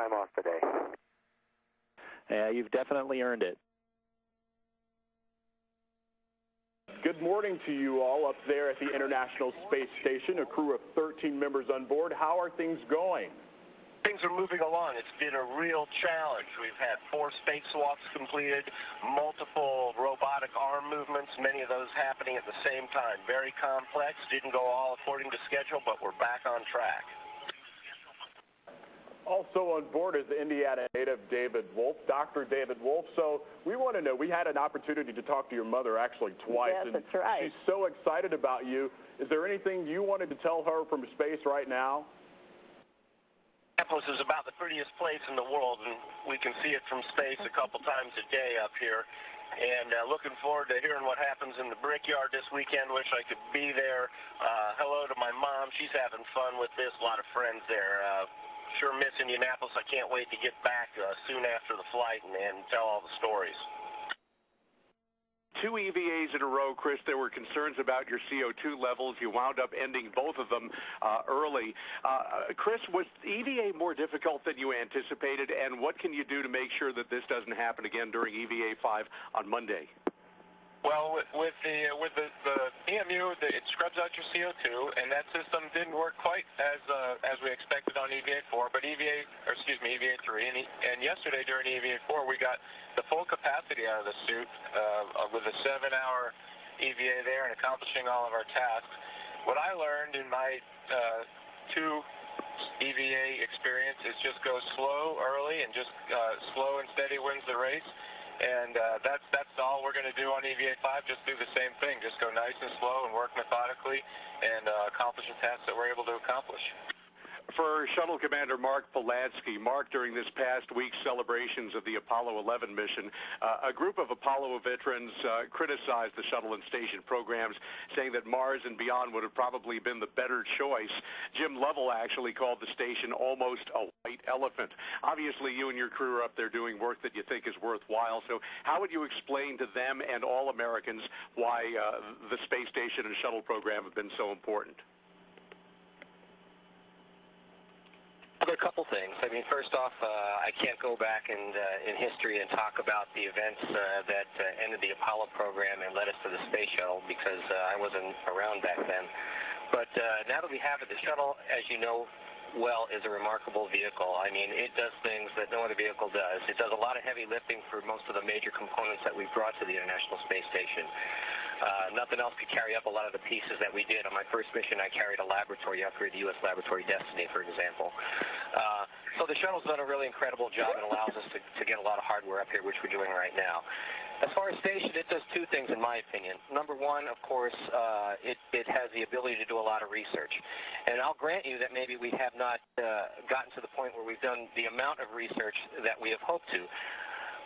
time off today. Yeah, you've definitely earned it. Good morning to you all up there at the International Space Station, a crew of 13 members on board. How are things going? Things are moving along. It's been a real challenge. We've had 4 spacewalks completed, multiple robotic arm movements, many of those happening at the same time. Very complex, didn't go all according to schedule, but we're back on track. Also on board is Indiana native David Wolf, Dr. David Wolf. So we want to know, we had an opportunity to talk to your mother actually twice. Yes, that's right. She's so excited about you. Is there anything you wanted to tell her from space right now? Minneapolis is about the prettiest place in the world, and we can see it from space a couple times a day up here. And looking forward to hearing what happens in the Brickyard this weekend. Wish I could be there. Hello to my mom. She's having fun with this. A lot of friends there. Sure miss Indianapolis. I can't wait to get back soon after the flight and tell all the stories. 2 EVAs in a row, Chris. There were concerns about your CO2 levels. You wound up ending both of them early. Chris, was EVA more difficult than you anticipated, and what can you do to make sure that this doesn't happen again during EVA 5 on Monday? Well, with the EMU, it scrubs out your CO2, and that system didn't work quite as we expected on EVA 4, but EVA 3, and yesterday during EVA 4, we got the full capacity out of the suit with a 7-hour EVA there and accomplishing all of our tasks. What I learned in my 2 EVA experience is just go slow early and just slow and steady wins the race. And that's all we're going to do on EVA 5, just do the same thing, just go nice and slow and work methodically and accomplish the tasks that we're able to accomplish. For Shuttle Commander Mark Polanski, Mark, during this past week's celebrations of the Apollo 11 mission, a group of Apollo veterans criticized the shuttle and station programs, saying that Mars and beyond would have probably been the better choice. Jim Lovell actually called the station almost a white elephant. Obviously, you and your crew are up there doing work that you think is worthwhile, so how would you explain to them and all Americans why the space station and shuttle program have been so important? There are a couple things. I mean, first off, I can't go back in history and talk about the events that ended the Apollo program and led us to the space shuttle because I wasn't around back then. But now that we have it, the shuttle, as you know well, is a remarkable vehicle. I mean, it does things that no other vehicle does. It does a lot of heavy lifting for most of the major components that we've brought to the International Space Station. Nothing else could carry up a lot of the pieces that we did. On my first mission, I carried a laboratory up here, the U.S. Laboratory Destiny, for example. So the shuttle's done a really incredible job and allows us to get a lot of hardware up here, which we're doing right now. As far as station, it does 2 things, in my opinion. Number one, of course, it has the ability to do a lot of research. And I'll grant you that maybe we have not gotten to the point where we've done the amount of research that we have hoped to.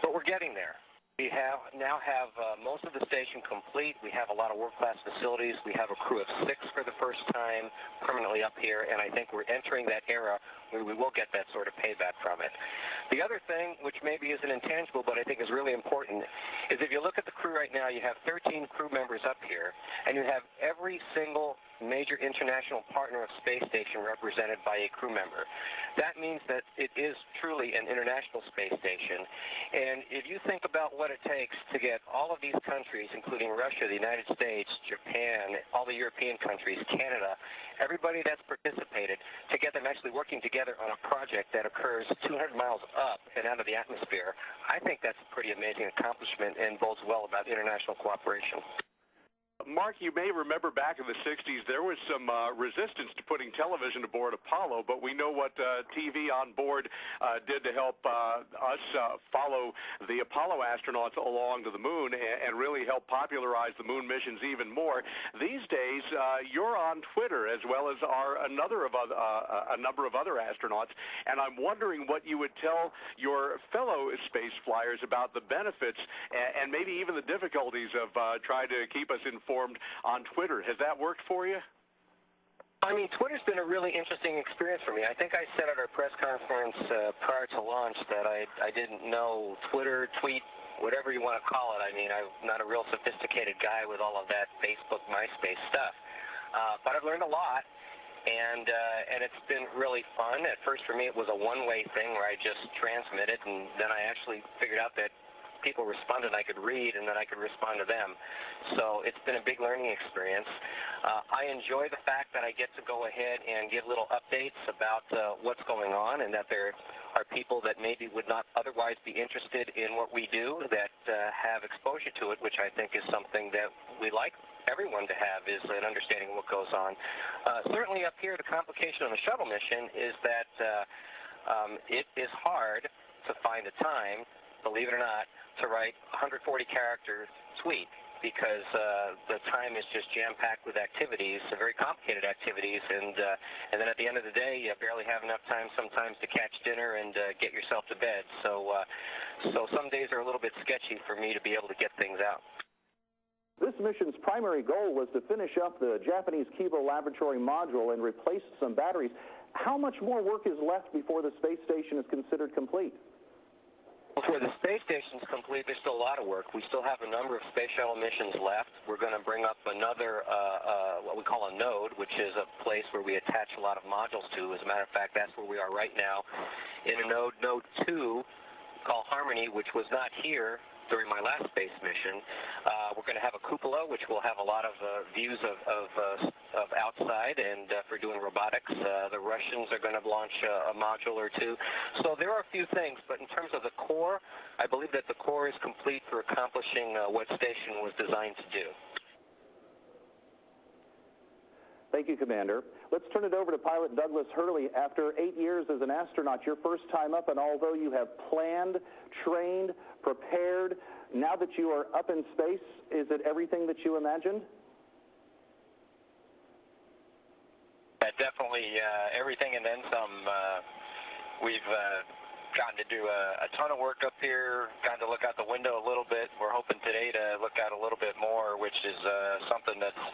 But we're getting there. We now have most of the station complete. We have a lot of world-class facilities. We have a crew of 6 for the first time permanently up here, and I think we're entering that era where we will get that sort of payback from it. The other thing, which maybe isn't intangible, but I think is really important, is if you look at the crew right now, you have 13 crew members up here, and you have every single major international partner of space station represented by a crew member. That means that it is truly an international space station. And if you think about what it takes to get all of these countries, including Russia, the United States, Japan, all the European countries, Canada, everybody that's participated, to get them actually working together on a project that occurs 200 miles up and out of the atmosphere, I think that's a pretty amazing accomplishment and bodes well about international cooperation. Mark, you may remember back in the 60s, there was some resistance to putting television aboard Apollo, but we know what TV on board did to help us follow the Apollo astronauts along to the moon and really help popularize the moon missions even more. These days, you're on Twitter as well as are a number of other astronauts, and I'm wondering what you would tell your fellow space flyers about the benefits and maybe even the difficulties of trying to keep us informed on Twitter. Has that worked for you? I mean, Twitter's been a really interesting experience for me. I think I said at our press conference prior to launch that I didn't know Twitter, tweet, whatever you want to call it. I mean, I'm not a real sophisticated guy with all of that Facebook, MySpace stuff. But I've learned a lot. and it's been really fun. At first, for me, it was a one-way thing where I just transmitted, and then I actually figured out that people responded, I could read, and then I could respond to them. So it's been a big learning experience. I enjoy the fact that I get to go ahead and give little updates about what's going on, and that there are people that maybe would not otherwise be interested in what we do that have exposure to it, which I think is something that we like everyone to have, is an understanding of what goes on. Certainly up here, the complication of the shuttle mission is that it is hard to find the time, believe it or not, to write 140-character tweet, because the time is just jam-packed with activities, very complicated activities, and then at the end of the day, you barely have enough time sometimes to catch dinner and get yourself to bed. So some days are a little bit sketchy for me to be able to get things out. This mission's primary goal was to finish up the Japanese Kibo laboratory module and replace some batteries. How much more work is left before the space station is considered complete? Before the space station's complete, there's still a lot of work. We still have a number of space shuttle missions left. We're going to bring up another, what we call a node, which is a place where we attach a lot of modules to. As a matter of fact, that's where we are right now in a node 2, called Harmony, which was not here during my last space mission. We're going to have a cupola, which will have a lot of views of outside, and for doing robotics. The Russians are going to launch a module or two. So there are a few things, but in terms of the core, I believe that the core is complete for accomplishing what station was designed to do. Thank you, Commander. Let's turn it over to pilot Douglas Hurley. After 8 years as an astronaut, your first time up, and although you have planned, trained, prepared, now that you are up in space, is it everything that you imagined? Definitely everything and then some. We've gotten to do a ton of work up here, gotten to look out the window a little bit. We're hoping today to look out a little bit more, which is something that's,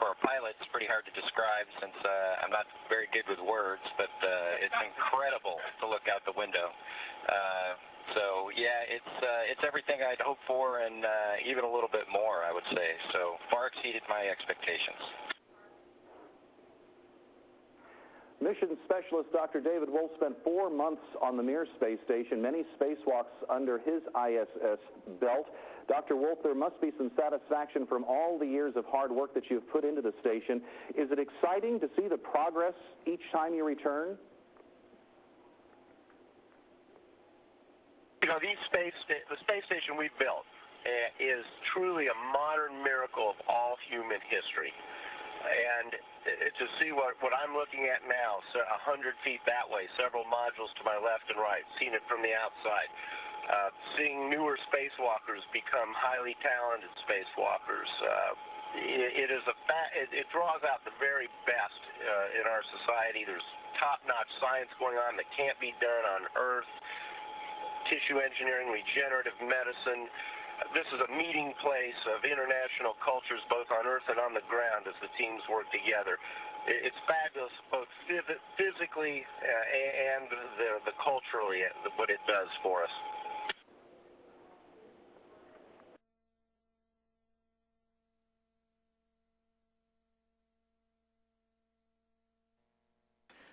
for a pilot, it's pretty hard to describe since I'm not very good with words, but it's incredible to look out the window. So, yeah, it's everything I'd hoped for and even a little bit more, I would say. So far exceeded my expectations. Mission specialist Dr. David Wolf spent 4 months on the Mir space station, many spacewalks under his ISS belt. Dr. Wolf, there must be some satisfaction from all the years of hard work that you've put into the station. Is it exciting to see the progress each time you return? You know, the space station we built is truly a modern miracle of all human history. And to see what I'm looking at now, so 100 feet that way, several modules to my left and right, seeing it from the outside, seeing newer spacewalkers become highly talented spacewalkers, it draws out the very best in our society. There's top-notch science going on that can't be done on Earth, tissue engineering, regenerative medicine. This is a meeting place of international cultures, both on Earth and on the ground, as the teams work together. It's fabulous, both physically and the culturally, what it does for us.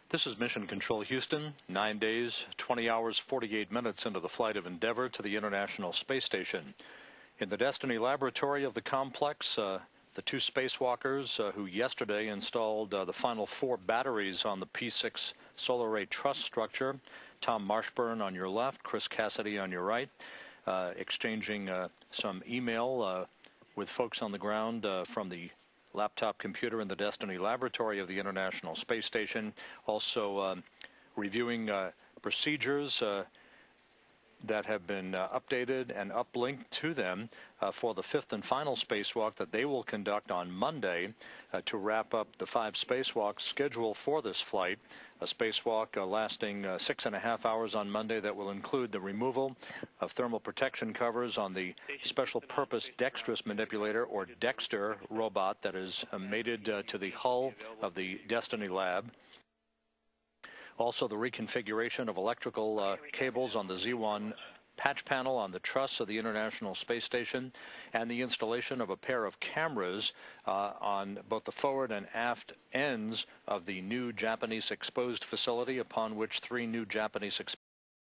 This is Mission Control Houston, 9 days, 20 hours, 48 minutes into the flight of Endeavour to the International Space Station. In the Destiny laboratory of the complex, the 2 spacewalkers who yesterday installed the final 4 batteries on the P6 solar array truss structure, Tom Marshburn on your left, Chris Cassidy on your right, exchanging some email with folks on the ground from the laptop computer in the Destiny laboratory of the International Space Station, also reviewing procedures that have been updated and uplinked to them for the 5th and final spacewalk that they will conduct on Monday to wrap up the 5 spacewalks scheduled for this flight. A spacewalk lasting 6.5 hours on Monday that will include the removal of thermal protection covers on the special purpose dexterous manipulator, or Dexter, robot that is mated to the hull of the Destiny lab. Also, the reconfiguration of electrical cables on the Z1 patch panel on the truss of the International Space Station, and the installation of a pair of cameras on both the forward and aft ends of the new Japanese exposed facility, upon which 3 new Japanese